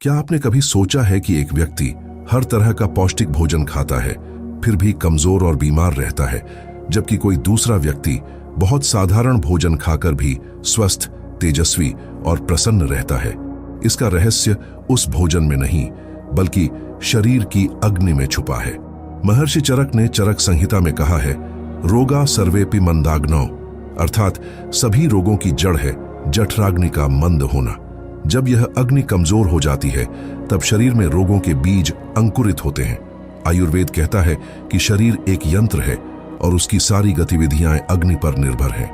क्या आपने कभी सोचा है कि एक व्यक्ति हर तरह का पौष्टिक भोजन खाता है, फिर भी कमजोर और बीमार रहता है, जबकि कोई दूसरा व्यक्ति बहुत साधारण भोजन खाकर भी स्वस्थ, तेजस्वी और प्रसन्न रहता है? इसका रहस्य उस भोजन में नहीं, बल्कि शरीर की अग्नि में छुपा है। महर्षि चरक ने चरक संहिता में कहा है, रोगा सर्वेपि मंदाग्नौ, अर्थात सभी रोगों की जड़ है जठराग्नि का मंद होना। जब यह अग्नि कमजोर हो जाती है, तब शरीर में रोगों के बीज अंकुरित होते हैं। आयुर्वेद कहता है कि शरीर एक यंत्र है और उसकी सारी गतिविधियां अग्नि पर निर्भर हैं।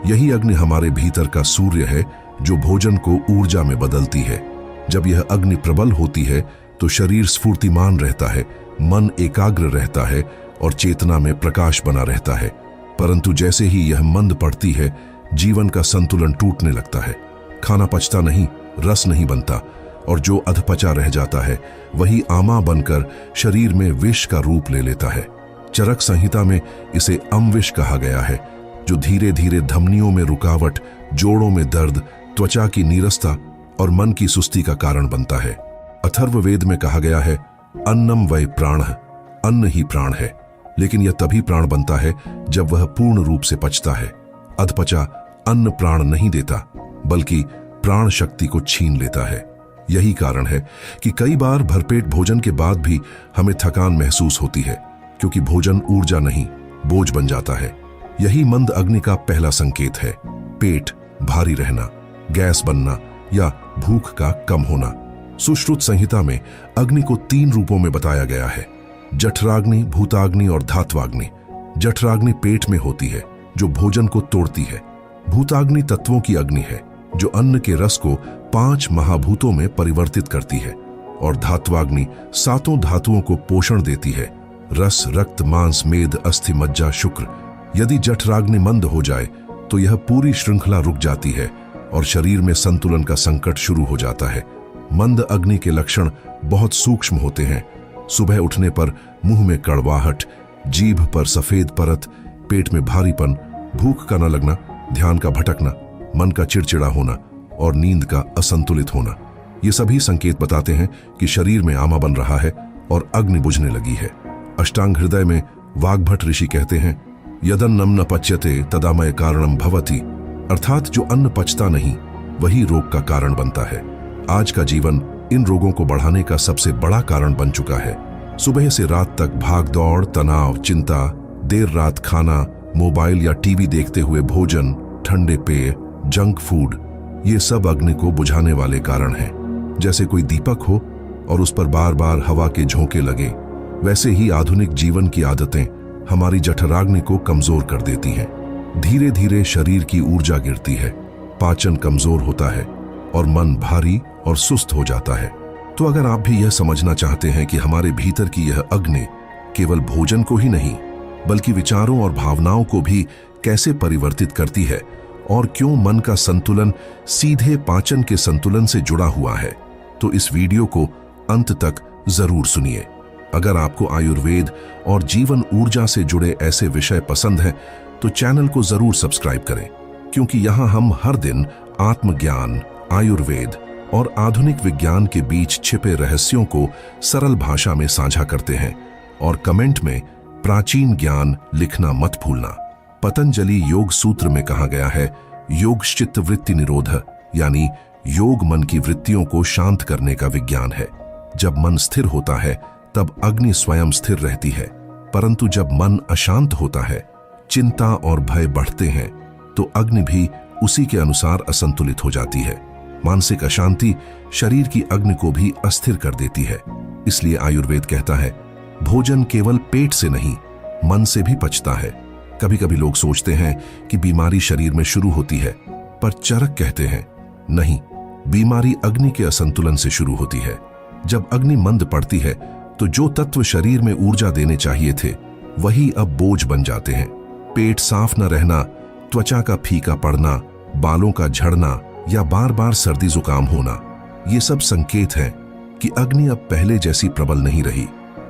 यही अग्नि हमारे भीतर का सूर्य है, जो भोजन को ऊर्जा में बदलती है। जब यह अग्नि प्रबल होती है तो शरीर स्फूर्तिमान रहता है, मन एकाग्र रहता है और चेतना में प्रकाश बना रहता है। परंतु जैसे ही यह मंद पड़ती है, जीवन का संतुलन टूटने लगता है। खाना पचता नहीं, रस नहीं बनता, और जो अधपचा रह जाता है वही आमा बनकर शरीर में विष का रूप ले लेता है। चरक संहिता में इसे अमविष कहा गया है, जो धीरे धीरे धमनियों में रुकावट, जोड़ों में दर्द, त्वचा की नीरसता और मन की सुस्ती का कारण बनता है। अथर्ववेद में कहा गया है, अन्नम वै प्राणः, अन्न ही प्राण है। लेकिन यह तभी प्राण बनता है जब वह पूर्ण रूप से पचता है। अधपचा अन्न प्राण नहीं देता, बल्कि प्राण शक्ति को छीन लेता है। यही कारण है कि कई बार भरपेट भोजन के बाद भी हमें थकान महसूस होती है, क्योंकि भोजन ऊर्जा नहीं, बोझ बन जाता है। यही मंद अग्नि का पहला संकेत है। पेट भारी रहना, गैस बनना या भूख का कम होना। सुश्रुत संहिता में अग्नि को 3 रूपों में बताया गया है, जठराग्नि, भूताग्नि और धात्वाग्नि। जठराग्नि पेट में होती है, जो भोजन को तोड़ती है। भूताग्नि तत्वों की अग्नि है, जो अन्न के रस को 5 महाभूतों में परिवर्तित करती है। और धात्वाग्नि 7 धातुओं को पोषण देती है, रस, रक्त, मांस, मेद, अस्थि, मज्जा, शुक्र। यदि जठराग्नि मंद हो जाए तो यह पूरी श्रृंखला रुक जाती है और शरीर में संतुलन का संकट शुरू हो जाता है। मंद अग्नि के लक्षण बहुत सूक्ष्म होते हैं। सुबह उठने पर मुंह में कड़वाहट, जीभ पर सफेद परत, पेट में भारीपन, भूख का न लगना, ध्यान का भटकना, मन का चिड़चिड़ा होना और नींद का असंतुलित होना। ये सभी संकेत बताते हैं कि शरीर में आमा बन रहा है और अग्नि बुझने लगी है। अष्टांग हृदय में वाग्भट ऋषि कहते हैं, यदन्नम न पच्यते तदामय कारणम भवति, अर्थात जो अन्न पचता नहीं वही रोग का कारण बनता है। आज का जीवन इन रोगों को बढ़ाने का सबसे बड़ा कारण बन चुका है। सुबह से रात तक भाग दौड़, तनाव, चिंता, देर रात खाना, मोबाइल या टीवी देखते हुए भोजन, ठंडे पेय, जंक फूड, ये सब अग्नि को बुझाने वाले कारण हैं। जैसे कोई दीपक हो और उस पर बार बार हवा के झोंके लगे, वैसे ही आधुनिक जीवन की आदतें हमारी जठराग्नि को कमजोर कर देती हैं। धीरे धीरे शरीर की ऊर्जा गिरती है, पाचन कमजोर होता है और मन भारी और सुस्त हो जाता है। तो अगर आप भी यह समझना चाहते हैं कि हमारे भीतर की यह अग्नि केवल भोजन को ही नहीं, बल्कि विचारों और भावनाओं को भी कैसे परिवर्तित करती है और क्यों मन का संतुलन सीधे पाचन के संतुलन से जुड़ा हुआ है, तो इस वीडियो को अंत तक जरूर सुनिए। अगर आपको आयुर्वेद और जीवन ऊर्जा से जुड़े ऐसे विषय पसंद हैं, तो चैनल को जरूर सब्सक्राइब करें, क्योंकि यहाँ हम हर दिन आत्मज्ञान, आयुर्वेद और आधुनिक विज्ञान के बीच छिपे रहस्यों को सरल भाषा में साझा करते हैं। और कमेंट में प्राचीन ज्ञान लिखना मत भूलना। पतंजलि योग सूत्र में कहा गया है, योगश्चित्त वृत्ति निरोध, यानी योग मन की वृत्तियों को शांत करने का विज्ञान है। जब मन स्थिर होता है तब अग्नि स्वयं स्थिर रहती है, परंतु जब मन अशांत होता है, चिंता और भय बढ़ते हैं, तो अग्नि भी उसी के अनुसार असंतुलित हो जाती है। मानसिक अशांति शरीर की अग्नि को भी अस्थिर कर देती है। इसलिए आयुर्वेद कहता है, भोजन केवल पेट से नहीं, मन से भी पचता है। कभी कभी लोग सोचते हैं कि बीमारी शरीर में शुरू होती है, पर चरक कहते हैं, नहीं, बीमारी अग्नि के असंतुलन से शुरू होती है। जब अग्नि मंद पड़ती है तो जो तत्व शरीर में ऊर्जा देने चाहिए थे, वही अब बोझ बन जाते हैं। पेट साफ न रहना, त्वचा का फीका पड़ना, बालों का झड़ना या बार बार सर्दी जुकाम होना, ये सब संकेत हैं कि अग्नि अब पहले जैसी प्रबल नहीं रही।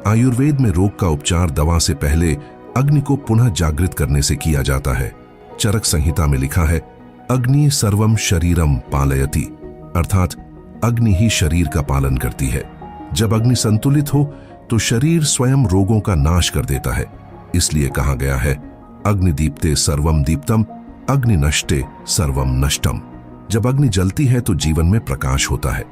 आयुर्वेद में रोग का उपचार दवा से पहले अग्नि को पुनः जागृत करने से किया जाता है। चरक संहिता में लिखा है, अग्नि सर्वम शरीरम पालयति, अर्थात अग्नि ही शरीर का पालन करती है। जब अग्नि संतुलित हो तो शरीर स्वयं रोगों का नाश कर देता है। इसलिए कहा गया है, अग्निदीप्ते सर्वम दीप्तम, अग्नि नष्टे सर्वम नष्टम। जब अग्नि जलती है तो जीवन में प्रकाश होता है।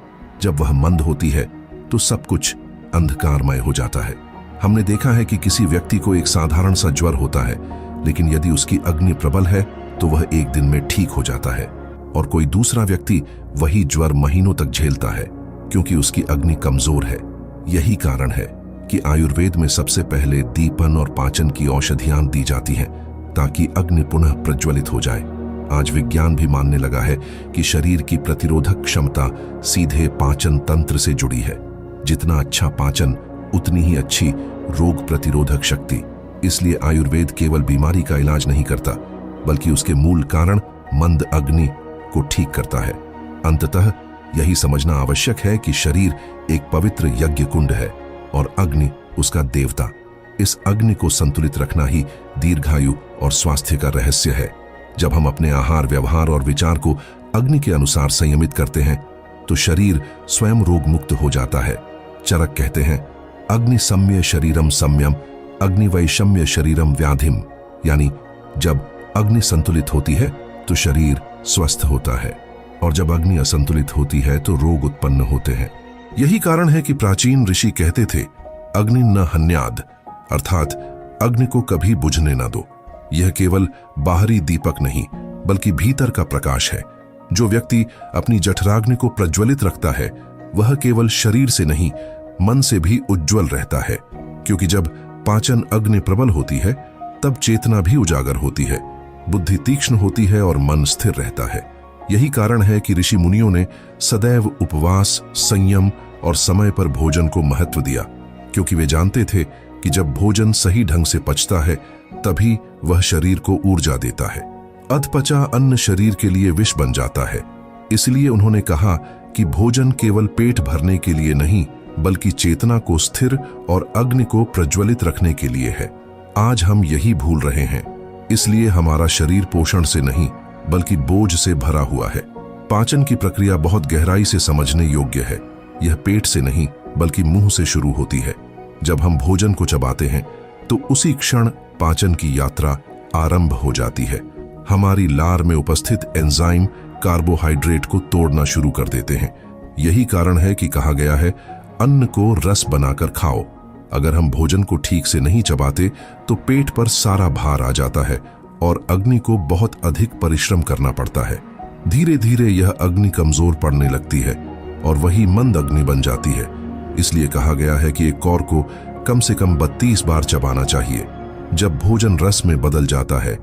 जब वह मंद होती है तो सब कुछ अंधकारमय हो जाता है। हमने देखा है कि किसी व्यक्ति को एक साधारण सा ज्वर होता है, लेकिन यदि उसकी अग्नि प्रबल है तो वह एक दिन में ठीक हो जाता है, और कोई दूसरा व्यक्ति वही ज्वर महीनों तक झेलता है क्योंकि उसकी अग्नि कमजोर है। यही कारण है कि आयुर्वेद में सबसे पहले दीपन और पाचन की औषधियां दी जाती हैं ताकि अग्नि पुनः प्रज्वलित हो जाए। आज विज्ञान भी मानने लगा है कि शरीर की प्रतिरोधक क्षमता सीधे पाचन तंत्र से जुड़ी है। जितना अच्छा पाचन उतनी ही अच्छी रोग प्रतिरोधक शक्ति। इसलिए आयुर्वेद केवल बीमारी का इलाज नहीं करता, बल्कि उसके मूल कारण मंद अग्नि को ठीक करता है। अंततः यही समझना आवश्यक है कि शरीर एक पवित्र यज्ञ कुंड है और अग्नि उसका देवता। इस अग्नि को संतुलित रखना ही दीर्घायु और स्वास्थ्य का रहस्य है। जब हम अपने आहार, व्यवहार और विचार को अग्नि के अनुसार संयमित करते हैं तो शरीर स्वयं रोग मुक्त हो जाता है। चरक कहते हैं, अग्नि सम्य शरीरम सम्यम, अग्नि वैषम्य शरीरम व्याधिम। यानी जब अग्नि संतुलित होती है तो शरीर स्वस्थ होता है, और जब अग्नि असंतुलित होती है तो रोग उत्पन्न होते हैं। यही कारण है कि प्राचीन ऋषि कहते थे, अग्नि न हन्याद, अर्थात अग्नि को कभी बुझने न दो। यह केवल बाहरी दीपक नहीं बल्कि भीतर का प्रकाश है। जो व्यक्ति अपनी जठराग्नि को प्रज्वलित रखता है वह केवल शरीर से नहीं, मन से भी उज्जवल रहता है, क्योंकि जब पाचन अग्नि प्रबल होती है तब चेतना भी उजागर होती है, बुद्धि तीक्ष्ण होती है और मन स्थिर रहता है। यही कारण है कि ऋषि मुनियों ने सदैव उपवास, संयम और समय पर भोजन को महत्व दिया, क्योंकि वे जानते थे कि जब भोजन सही ढंग से पचता है तभी वह शरीर को ऊर्जा देता है। अधपचा अन्न शरीर के लिए विष बन जाता है। इसलिए उन्होंने कहा कि भोजन केवल पेट भरने के लिए नहीं बल्कि चेतना को स्थिर और अग्नि को प्रज्वलित रखने के लिए है। आज हम यही भूल रहे हैं, इसलिए हमारा शरीर पोषण से नहीं बल्कि बोझ से भरा हुआ है। पाचन की प्रक्रिया बहुत गहराई से समझने योग्य है। यह पेट से नहीं बल्कि मुंह से शुरू होती है। जब हम भोजन को चबाते हैं तो उसी क्षण पाचन की यात्रा आरंभ हो जाती है। हमारी लार में उपस्थित एंजाइम कार्बोहाइड्रेट को तोड़ना शुरू कर देते हैं। यही कारण है कि कहा गया है, अन्न को रस बनाकर खाओ। अगर हम भोजन को ठीक से नहीं चबाते तो पेट पर सारा भार आ जाता है और अग्नि को बहुत अधिक परिश्रम करना पड़ता है। धीरे धीरे यह अग्नि कमजोर पड़ने लगती है और वही मंद अग्नि बन जाती है। इसलिए कहा गया है कि एक कौर को कम से कम 32 बार चबाना चाहिए। जब भोजन रस में बदल जाता है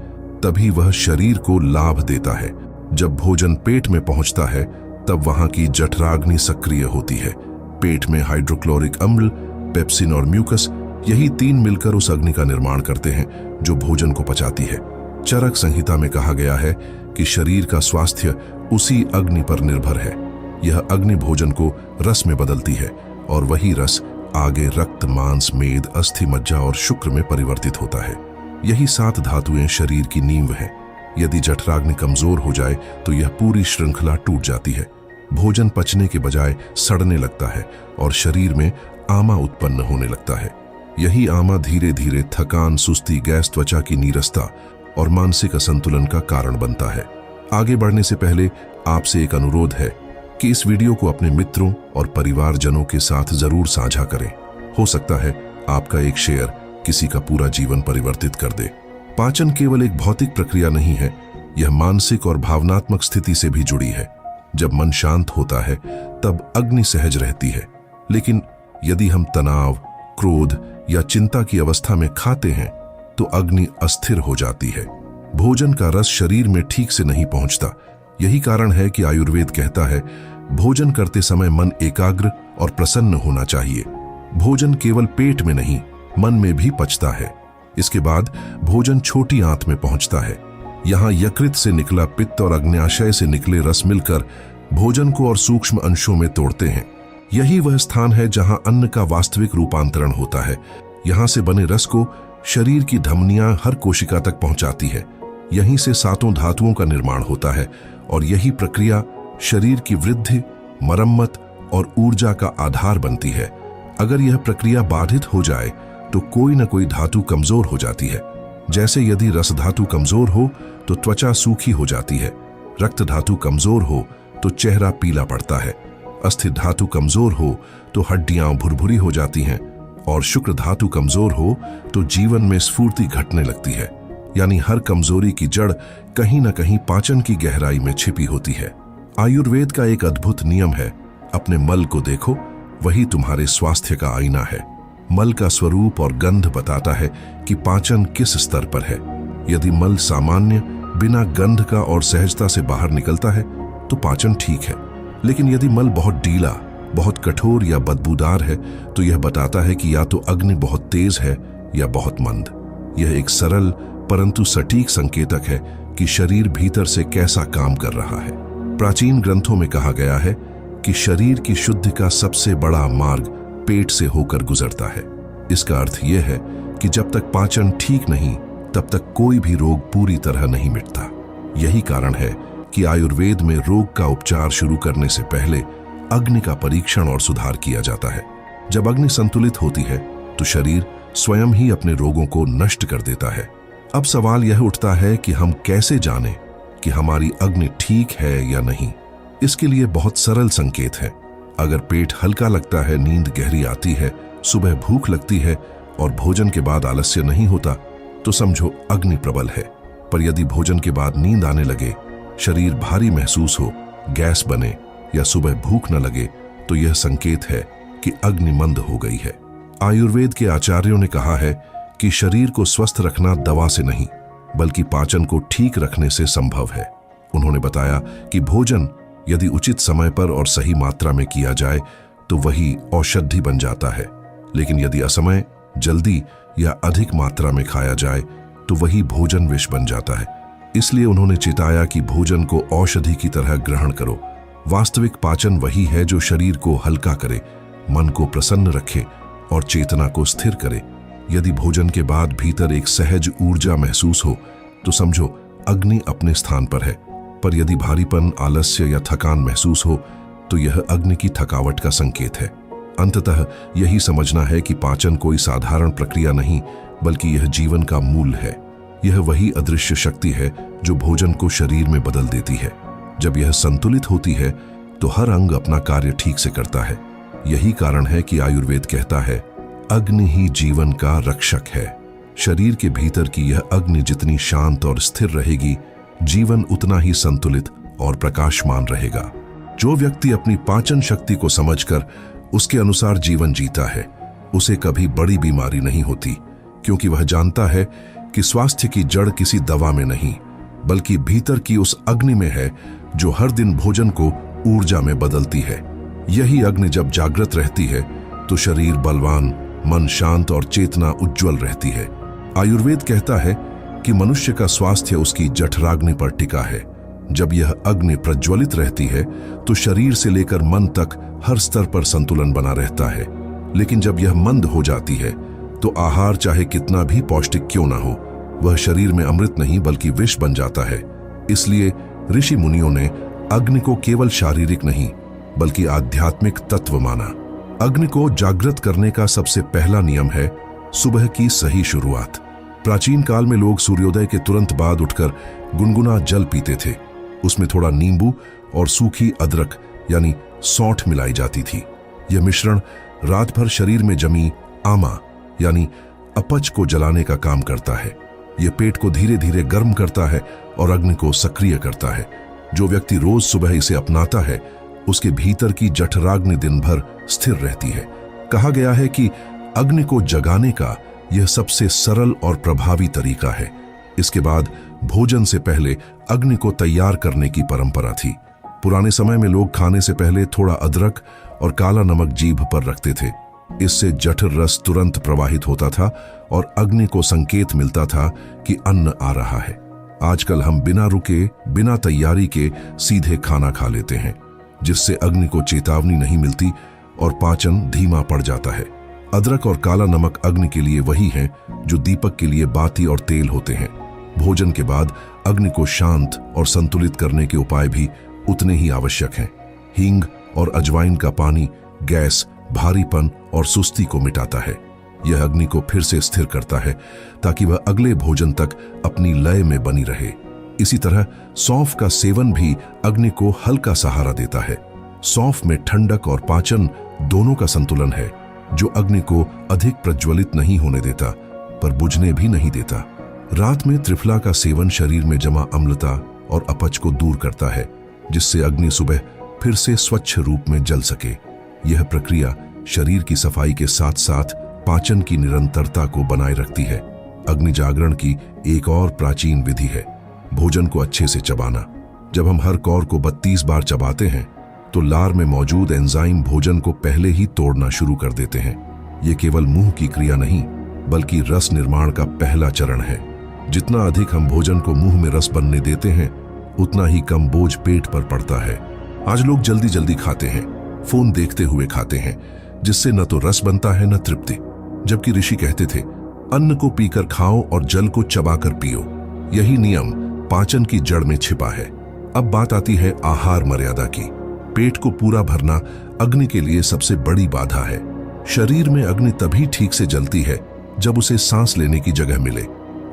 तभी वह शरीर को लाभ देता है। जब भोजन पेट में पहुंचता है तब वहां की जठराग्नि सक्रिय होती है। पेट में हाइड्रोक्लोरिक अम्ल, पेप्सिन और म्यूकस, यही तीन मिलकर उस अग्नि का निर्माण करते हैं जो भोजन को पचाती है। चरक संहिता में कहा गया है कि शरीर का स्वास्थ्य उसी अग्नि पर निर्भर है। यह अग्नि भोजन को रस में बदलती है और वही रस आगे रक्त, मांस, मेद, अस्थि, मज्जा और शुक्र में परिवर्तित होता है। यही 7 धातुएं शरीर की नींव है। यदि जठराग्नि कमजोर हो जाए तो यह पूरी श्रृंखला टूट जाती है। भोजन पचने के बजाय सड़ने लगता है और शरीर में आमा उत्पन्न होने लगता है। यही आमा धीरे धीरे थकान, सुस्ती, गैस, त्वचा की नीरसता और मानसिक असंतुलन का कारण बनता है। आगे बढ़ने से पहले आपसे एक अनुरोध है कि इस वीडियो को अपने मित्रों और परिवारजनों के साथ जरूर साझा करें। हो सकता है आपका एक शेयर किसी का पूरा जीवन परिवर्तित कर दे। पाचन केवल एक भौतिक प्रक्रिया नहीं है, यह मानसिक और भावनात्मक स्थिति से भी जुड़ी है। जब मन शांत होता है तब अग्नि सहज रहती है, लेकिन यदि हम तनाव, क्रोध या चिंता की अवस्था में खाते हैं तो अग्नि अस्थिर हो जाती है। भोजन का रस शरीर में ठीक से नहीं पहुंचता। यही कारण है कि आयुर्वेद कहता है, भोजन करते समय मन एकाग्र और प्रसन्न होना चाहिए। भोजन केवल पेट में नहीं, मन में भी पचता है। इसके बाद भोजन छोटी आंत में पहुंचता है। यहाँ यकृत से निकला पित्त और अग्न्याशय से निकले रस मिलकर भोजन को और सूक्ष्म अंशों में तोड़ते हैं। यही वह स्थान है जहां अन्न का वास्तविक रूपांतरण होता है। यहाँ से बने रस को शरीर की धमनियां हर कोशिका तक पहुंचाती है। यहीं से 7 धातुओं का निर्माण होता है और यही प्रक्रिया शरीर की वृद्धि, मरम्मत और ऊर्जा का आधार बनती है। अगर यह प्रक्रिया बाधित हो जाए तो कोई न कोई धातु कमजोर हो जाती है। जैसे यदि रस धातु कमजोर हो तो त्वचा सूखी हो जाती है, रक्त धातु कमजोर हो तो चेहरा पीला पड़ता है, अस्थि धातु कमजोर हो तो हड्डियां भुरभुरी हो जाती हैं और शुक्र धातु कमजोर हो तो जीवन में स्फूर्ति घटने लगती है। यानी हर कमजोरी की जड़ कहीं न कहीं पाचन की गहराई में छिपी होती है। आयुर्वेद का एक अद्भुत नियम है, अपने मल को देखो, वही तुम्हारे स्वास्थ्य का आईना है। मल का स्वरूप और गंध बताता है कि पाचन किस स्तर पर है। यदि मल सामान्य, बिना गंध का और सहजता से बाहर निकलता है तो पाचन ठीक है। लेकिन यदि मल बहुत ढीला, बहुत कठोर या बदबूदार है तो यह बताता है कि या तो अग्नि बहुत तेज है या बहुत मंद। यह एक सरल परंतु सटीक संकेतक है कि शरीर भीतर से कैसा काम कर रहा है। प्राचीन ग्रंथों में कहा गया है कि शरीर की शुद्धि का सबसे बड़ा मार्ग पेट से होकर गुजरता है। इसका अर्थ यह है कि जब तक पाचन ठीक नहीं तब तक कोई भी रोग पूरी तरह नहीं मिटता। यही कारण है कि आयुर्वेद में रोग का उपचार शुरू करने से पहले अग्नि का परीक्षण और सुधार किया जाता है। जब अग्नि संतुलित होती है तो शरीर स्वयं ही अपने रोगों को नष्ट कर देता है। अब सवाल यह उठता है कि हम कैसे जानें कि हमारी अग्नि ठीक है या नहीं। इसके लिए बहुत सरल संकेत है। अगर पेट हल्का लगता है, नींद गहरी आती है, सुबह भूख लगती है और भोजन के बाद आलस्य नहीं होता तो समझो अग्नि प्रबल है। पर यदि भोजन के बाद नींद आने लगे, शरीर भारी महसूस हो, गैस बने या सुबह भूख न लगे तो यह संकेत है कि अग्नि मंद हो गई है। आयुर्वेद के आचार्यों ने कहा है कि शरीर को स्वस्थ रखना दवा से नहीं बल्कि पाचन को ठीक रखने से संभव है। उन्होंने बताया कि भोजन यदि उचित समय पर और सही मात्रा में किया जाए तो वही औषधि बन जाता है, लेकिन यदि असमय, जल्दी या अधिक मात्रा में खाया जाए तो वही भोजन विष बन जाता है। इसलिए उन्होंने चेताया कि भोजन को औषधि की तरह ग्रहण करो। वास्तविक पाचन वही है जो शरीर को हल्का करे, मन को प्रसन्न रखे और चेतना को स्थिर करे। यदि भोजन के बाद भीतर एक सहज ऊर्जा महसूस हो तो समझो अग्नि अपने स्थान पर है। पर यदि भारीपन, आलस्य या थकान महसूस हो तो यह अग्नि की थकावट का संकेत है। अंततः यही समझना है कि पाचन कोई साधारण प्रक्रिया नहीं बल्कि यह जीवन का मूल है। यह वही अदृश्य शक्ति है जो भोजन को शरीर में बदल देती है। जब यह संतुलित होती है तो हर अंग अपना कार्य ठीक से करता है। यही कारण है कि आयुर्वेद कहता है, अग्नि ही जीवन का रक्षक है। शरीर के भीतर की यह अग्नि जितनी शांत और स्थिर रहेगी, जीवन उतना ही संतुलित और प्रकाशमान रहेगा। जो व्यक्ति अपनी पाचन शक्ति को समझकर उसके अनुसार जीवन जीता है, उसे कभी बड़ी बीमारी नहीं होती, क्योंकि वह जानता है कि स्वास्थ्य की जड़ किसी दवा में नहीं बल्कि भीतर की उस अग्नि में है जो हर दिन भोजन को ऊर्जा में बदलती है। यही अग्नि जब जागृत रहती है तो शरीर बलवान, मन शांत और चेतना उज्जवल रहती है। आयुर्वेद कहता है कि मनुष्य का स्वास्थ्य उसकी जठराग्नि पर टिका है। जब यह अग्नि प्रज्वलित रहती है तो शरीर से लेकर मन तक हर स्तर पर संतुलन बना रहता है। लेकिन जब यह मंद हो जाती है तो आहार चाहे कितना भी पौष्टिक क्यों ना हो, वह शरीर में अमृत नहीं बल्कि विष बन जाता है। इसलिए ऋषि मुनियों ने अग्नि को केवल शारीरिक नहीं बल्कि आध्यात्मिक तत्व माना। अग्नि को जागृत करने का सबसे पहला नियम है सुबह की सही शुरुआत। प्राचीन काल में लोग सूर्योदय के तुरंत बाद उठकर गुनगुना जल पीते थे। उसमें थोड़ा नींबू और सूखी अदरक यानी सौंठ मिलाई जाती थी। यह मिश्रण रात भर शरीर में जमी आमा यानी अपच को जलाने का काम करता है। यह पेट को धीरे धीरे गर्म करता है और अग्नि को सक्रिय करता है। जो व्यक्ति रोज सुबह इसे अपनाता है उसके भीतर की जठराग्नि दिन भर स्थिर रहती है। कहा गया है कि अग्नि को जगाने का यह सबसे सरल और प्रभावी तरीका है। इसके बाद भोजन से पहले अग्नि को तैयार करने की परंपरा थी। पुराने समय में लोग खाने से पहले थोड़ा अदरक और काला नमक जीभ पर रखते थे। इससे जठर रस तुरंत प्रवाहित होता था और अग्नि को संकेत मिलता था कि अन्न आ रहा है। आजकल हम बिना रुके, बिना तैयारी के सीधे खाना खा लेते हैं, जिससे अग्नि को चेतावनी नहीं मिलती और पाचन धीमा पड़ जाता है। अदरक और काला नमक अग्नि के लिए वही हैं जो दीपक के लिए बाती और तेल होते हैं। भोजन के बाद अग्नि को शांत और संतुलित करने के उपाय भी उतने ही आवश्यक हैं। हींग और अजवाइन का पानी गैस, भारीपन और सुस्ती को मिटाता है। यह अग्नि को फिर से स्थिर करता है ताकि वह अगले भोजन तक अपनी लय में बनी रहे। इसी तरह सौंफ का सेवन भी अग्नि को हल्का सहारा देता है। सौंफ में ठंडक और पाचन दोनों का संतुलन है, जो अग्नि को अधिक प्रज्वलित नहीं होने देता पर बुझने भी नहीं देता। रात में त्रिफला का सेवन शरीर में जमा अम्लता और अपच को दूर करता है, जिससे अग्नि सुबह फिर से स्वच्छ रूप में जल सके। यह प्रक्रिया शरीर की सफाई के साथ साथ पाचन की निरंतरता को बनाए रखती है। अग्नि जागरण की एक और प्राचीन विधि है भोजन को अच्छे से चबाना। जब हम हर कौर को 32 बार चबाते हैं तो लार में मौजूद एंजाइम भोजन को पहले ही तोड़ना शुरू कर देते हैं। ये केवल मुंह की क्रिया नहीं बल्कि रस निर्माण का पहला चरण है। जितना अधिक हम भोजन को मुंह में रस बनने देते हैं उतना ही कम बोझ पेट पर पड़ता है। आज लोग जल्दी जल्दी खाते हैं, फोन देखते हुए खाते हैं, जिससे न तो रस बनता है न तृप्ति। जबकि ऋषि कहते थे अन्न को पीकर खाओ और जल को चबाकर पियो। यही नियम पाचन की जड़ में छिपा है। अब बात आती है आहार मर्यादा की। पेट को पूरा भरना अग्नि के लिए सबसे बड़ी बाधा है। शरीर में अग्नि तभी ठीक से जलती है जब उसे सांस लेने की जगह मिले।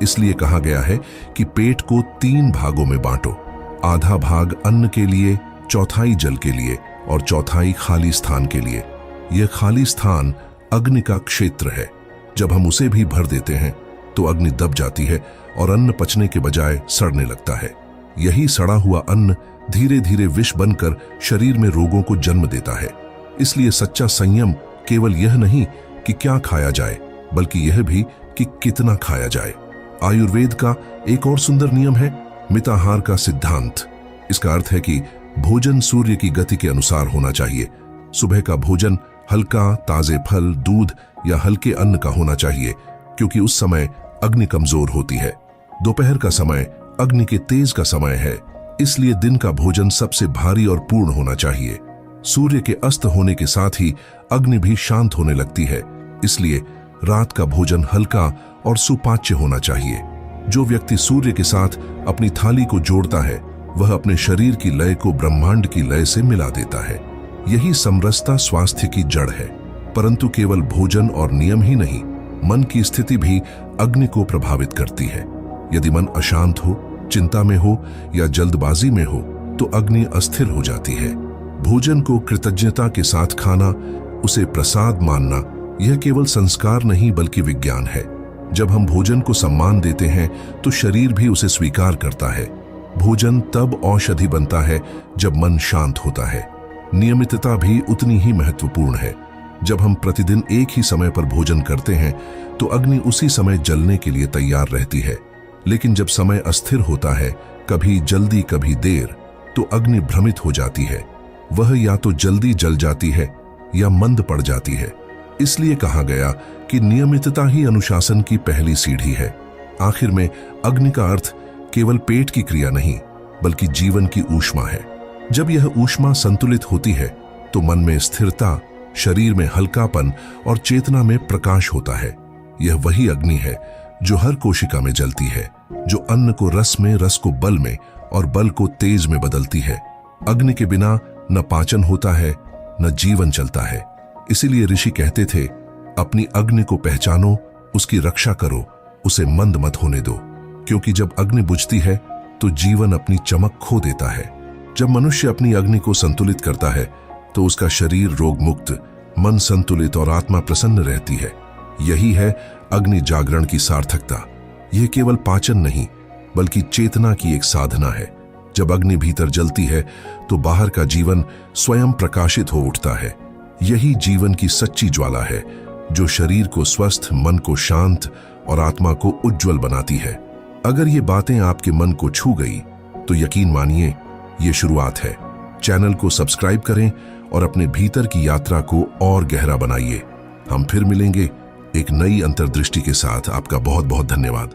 इसलिए कहा गया है कि पेट को 3 भागों में बांटो। आधा भाग अन्न के लिए, चौथाई जल के लिए और चौथाई खाली स्थान के लिए। यह खाली स्थान अग्नि का क्षेत्र है। जब हम उसे भी भर देते हैं तो अग्नि दब जाती है और अन्न पचने के बजाय सड़ने लगता है। यही सड़ा हुआ अन्न धीरे धीरे विष बनकर शरीर में रोगों को जन्म देता है। इसलिए सच्चा संयम केवल यह नहीं कि क्या खाया जाए, बल्कि यह भी कि कितना खाया जाए। आयुर्वेद का एक और सुंदर नियम है मिताहार का सिद्धांत। इसका अर्थ है कि भोजन सूर्य की गति के अनुसार होना चाहिए। सुबह का भोजन हल्का, ताजे फल, दूध या हल्के अन्न का होना चाहिए, क्योंकि उस समय अग्नि कमजोर होती है। दोपहर का समय अग्नि के तेज का समय है, इसलिए दिन का भोजन सबसे भारी और पूर्ण होना चाहिए। सूर्य के अस्त होने के साथ ही अग्नि भी शांत होने लगती है, इसलिए रात का भोजन हल्का और सुपाच्य होना चाहिए। जो व्यक्ति सूर्य के साथ अपनी थाली को जोड़ता है वह अपने शरीर की लय को ब्रह्मांड की लय से मिला देता है। यही समरसता स्वास्थ्य की जड़ है। परंतु केवल भोजन और नियम ही नहीं, मन की स्थिति भी अग्नि को प्रभावित करती है। यदि मन अशांत हो, चिंता में हो या जल्दबाजी में हो तो अग्नि अस्थिर हो जाती है। भोजन को कृतज्ञता के साथ खाना, उसे प्रसाद मानना, यह केवल संस्कार नहीं बल्कि विज्ञान है। जब हम भोजन को सम्मान देते हैं तो शरीर भी उसे स्वीकार करता है। भोजन तब औषधि बनता है जब मन शांत होता है। नियमितता भी उतनी ही महत्वपूर्ण है। जब हम प्रतिदिन एक ही समय पर भोजन करते हैं तो अग्नि उसी समय जलने के लिए तैयार रहती है। लेकिन जब समय अस्थिर होता है, कभी जल्दी कभी देर, तो अग्नि भ्रमित हो जाती है। वह या तो जल्दी जल जाती है या मंद पड़ जाती है। इसलिए कहा गया कि नियमितता ही अनुशासन की पहली सीढ़ी है। आखिर में अग्नि का अर्थ केवल पेट की क्रिया नहीं बल्कि जीवन की ऊष्मा है। जब यह ऊष्मा संतुलित होती है तो मन में स्थिरता, शरीर में हल्कापन और चेतना में प्रकाश होता है। यह वही अग्नि है जो हर कोशिका में जलती है, जो अन्न को रस में, रस को बल में और बल को तेज में बदलती है। अग्नि के बिना न पाचन होता है न जीवन चलता है। इसीलिए ऋषि कहते थे, अपनी अग्नि को पहचानो, उसकी रक्षा करो, उसे मंद मत होने दो, क्योंकि जब अग्नि बुझती है तो जीवन अपनी चमक खो देता है। जब मनुष्य अपनी अग्नि को संतुलित करता है तो उसका शरीर रोग मुक्त, मन संतुलित और आत्मा प्रसन्न रहती है। यही है अग्नि जागरण की सार्थकता। यह केवल पाचन नहीं बल्कि चेतना की एक साधना है। जब अग्नि भीतर जलती है तो बाहर का जीवन स्वयं प्रकाशित हो उठता है। यही जीवन की सच्ची ज्वाला है जो शरीर को स्वस्थ, मन को शांत और आत्मा को उज्जवल बनाती है। अगर ये बातें आपके मन को छू गई तो यकीन मानिए ये शुरुआत है। चैनल को सब्सक्राइब करें और अपने भीतर की यात्रा को और गहरा बनाइए। हम फिर मिलेंगे एक नई अंतर्दृष्टि के साथ। आपका बहुत बहुत धन्यवाद।